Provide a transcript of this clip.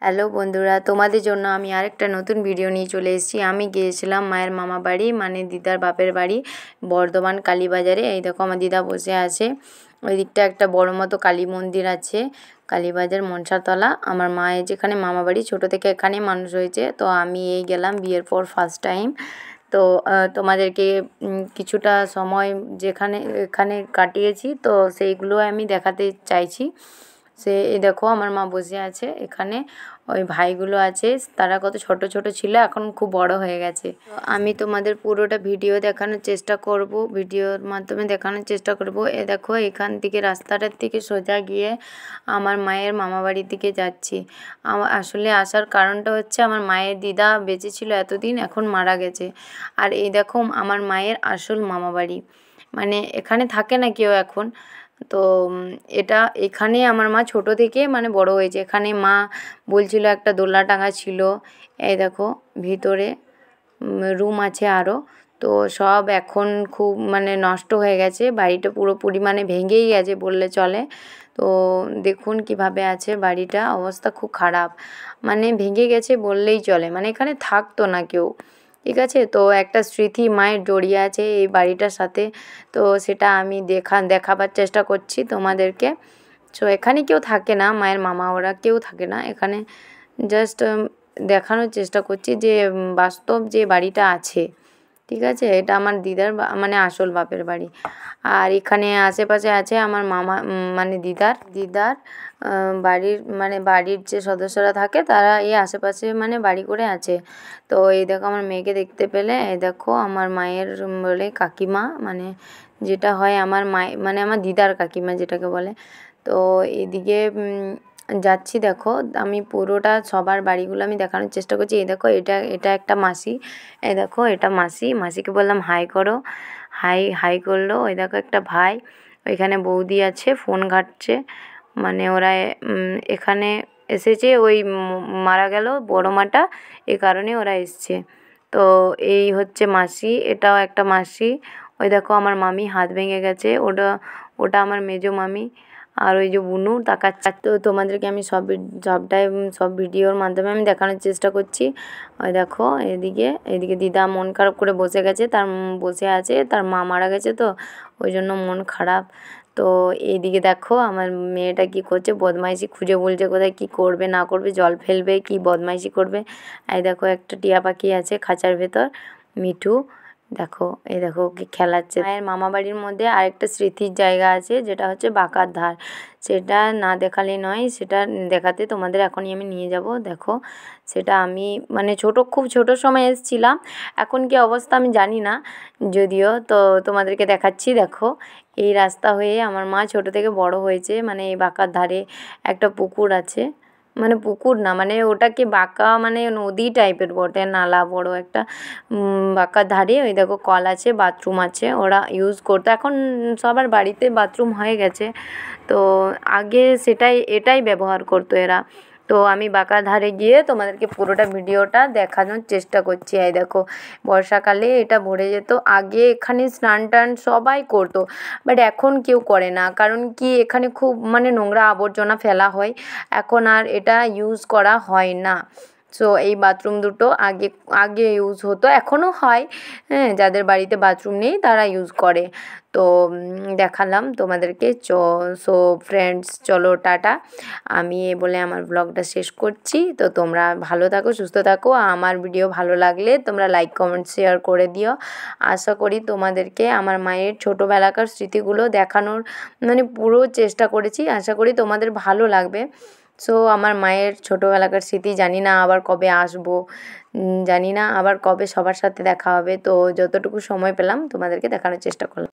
Hello বন্ধুরা, তোমাদের জন্য আমি আরেকটা নতুন ভিডিও নিয়ে চলে এসেছি। আমি গিয়েছিলাম মায়ের মামা বাড়ি, মানে দিদার বাপের বাড়ি, বর্ধমান কালীবাজারে। এই দেখো আমার দিদা বসে আছে। ওই দিকটা একটা বড় মতো কালী মন্দির আছে, কালীবাজার মনসাতলা। আমার মায়ের যেখানে মামা বাড়ি, ছোটো থেকে এখানে মানুষ হয়েছে। তো আমি এই গেলাম বিয়ের পর ফার্স্ট টাইম। তো তোমাদেরকে কিছুটা সময় এখানে কাটিয়েছি, তো সেইগুলো আমি দেখাতে চাইছি। এই দেখো আমার মা বসে আছে এখানে, ওই ভাইগুলো আছে, তারা কত ছোট ছোট ছিল, এখন খুব বড় হয়ে গেছে। তো আমি তোমাদের পুরোটা ভিডিও দেখানোর চেষ্টা করব, ভিডিওর মাধ্যমে দেখানোর চেষ্টা করব। দেখো এখান থেকে রাস্তাটার থেকে সোজা গিয়ে আমার মায়ের মামা বাড়ির দিকে যাচ্ছি। আমার আসলে আসার কারণটা হচ্ছে আমার মায়ের দিদা বেঁচে ছিল এতদিন, এখন মারা গেছে। আর এই দেখো আমার মায়ের আসল মামা বাড়ি, মানে এখানে থাকে না কেউ এখন। তো এখানে আমার মা ছোট থেকে মানে বড় হয়েছে। এখানে মা বলছিল একটা দোলনা টাঙা ছিল। এই দেখো ভিতরে রুম আছে আরও। তো সব এখন খুব মানে নষ্ট হয়ে গেছে, বাড়িটা পুরোপুরি মানে ভেঙেই গেছে বললে চলে। তো দেখুন কিভাবে আছে বাড়িটা, অবস্থা খুব খারাপ, মানে ভেঙে গেছে বললেই চলে, মানে এখানে থাকতো না কেউ। ঠিক আছে, তো একটা স্মৃতি মায়ের জড়িয়ে আছে এই বাড়িটার সাথে। তো সেটা আমি দেখাবার চেষ্টা করছি তোমাদেরকে। সো এখানে কেউ থাকে না, মায়ের মামা ওরা কেউ থাকে না এখানে। জাস্ট দেখানোর চেষ্টা করছি যে বাস্তব যে বাড়িটা আছে। ঠিক আছে, এটা আমার দিদার মানে আসল বাপের বাড়ি। আর এখানে আশেপাশে আছে আমার মামা মানে দিদার বাড়ির যে সদস্যরা থাকে তারা এই আশেপাশে মানে বাড়ি করে আছে। তো এই দেখো আমার মেয়েকে দেখতে পেলে, এই দেখো আমার মায়ের বলে কাকিমা, মানে যেটা হয় আমার মানে আমার দিদার কাকিমা যেটাকে বলে। তো এদিকে যাচ্ছি, দেখো আমি পুরোটা সবার বাড়িগুলো আমি দেখানোর চেষ্টা করছি। এই দেখো এটা একটা মাসি, এই দেখো এটা মাসিকে বললাম হাই করো, হাই করলো। ওই দেখো একটা ভাই, ওইখানে বৌদি আছে ফোন ঘাঁটছে, মানে ওরা এখানে এসেছে, ওই মারা গেল বড় মাটা, এই কারণে ওরা এসছে। তো এই হচ্ছে মাসি, এটাও একটা মাসি। ওই দেখো আমার মামি হাত ভেঙে গেছে, ওটা আমার মেজো মামি। আর ওই যে বুনু তাকাচ্ছে। তো তোমাদেরকে আমি সব ভিডিওর মাধ্যমে আমি দেখানোর চেষ্টা করছি। ওই দেখো এদিকে দিদা মন খারাপ করে বসে গেছে, বসে আছে, তার মা মারা গেছে, তো ওই জন্য মন খারাপ। তো এইদিকে দেখো আমার মেয়েটা কি করছে, বদমাইশি খুঁজে বলছে কোথায় কি করবে না করবে, জল ফেলবে কি বদমাইশি করবে। এই দেখো একটা টিয়া পাখি আছে খাঁচার ভেতর, মিঠু। এই দেখো ওকে খেলাচ্ছে। মায়ের মামা বাড়ির মধ্যে আরেকটা স্মৃতির জায়গা আছে, যেটা হচ্ছে বাঁকার ধার। সেটা না দেখালে নয়, সেটা দেখাতে তোমাদের এখনই আমি নিয়ে যাব। দেখো সেটা আমি মানে খুব ছোট সময় এসেছিলাম, এখন কি অবস্থা আমি জানি না যদিও। তো তোমাদেরকে দেখাচ্ছি। দেখো এই রাস্তা হয়ে আমার মা ছোট থেকে বড় হয়েছে, মানে এই বাঁকার ধারে একটা পুকুর আছে, মানে পুকুর না, মানে ওটাকে বাঁকা মানে নদী টাইপের বটে, নালা বড় একটা। বাঁকার ধারে ওই দেখো কল আছে, বাথরুম আছে, ওরা ইউজ করতো। এখন সবার বাড়িতে বাথরুম হয়ে গেছে, তো আগে এটাই ব্যবহার করতো এরা। তো আমি বাঁকার ধারে গিয়ে তোমাদেরকে পুরোটা ভিডিওটা দেখানোর চেষ্টা করছি। এই দেখো বর্ষাকালে এটা ভরে যেত, আগে এখানে স্নান টান সবাই করতো, বাট এখন কেউ করে না, কারণ কি এখানে খুব মানে নোংরা আবর্জনা ফেলা হয়, এখন আর এটা ইউজ করা হয় না। সো এই বাথরুম দুটো আগে ইউজ হতো, এখনও হয়। হ্যাঁ, যাদের বাড়িতে বাথরুম নেই তারা ইউজ করে। তো দেখালাম তোমাদেরকে। সো ফ্রেন্ডস, চলো টাটা। আমি বলে আমার ব্লগটা শেষ করছি। তো তোমরা ভালো থাকো, সুস্থ থাকো। আমার ভিডিও ভালো লাগলে তোমরা লাইক কমেন্ট শেয়ার করে দিও। আশা করি তোমাদেরকে আমার মায়ের ছোটোবেলাকার স্মৃতিগুলো দেখানোর মানে পুরো চেষ্টা করেছি, আশা করি তোমাদের ভালো লাগবে। সো আমার মায়ের ছোটোবেলাকার স্মৃতি, জানি না আবার কবে আসবো, জানি না আবার কবে সবার সাথে দেখা হবে। তো যতটুকু সময় পেলাম তোমাদেরকে দেখানোর চেষ্টা করলাম।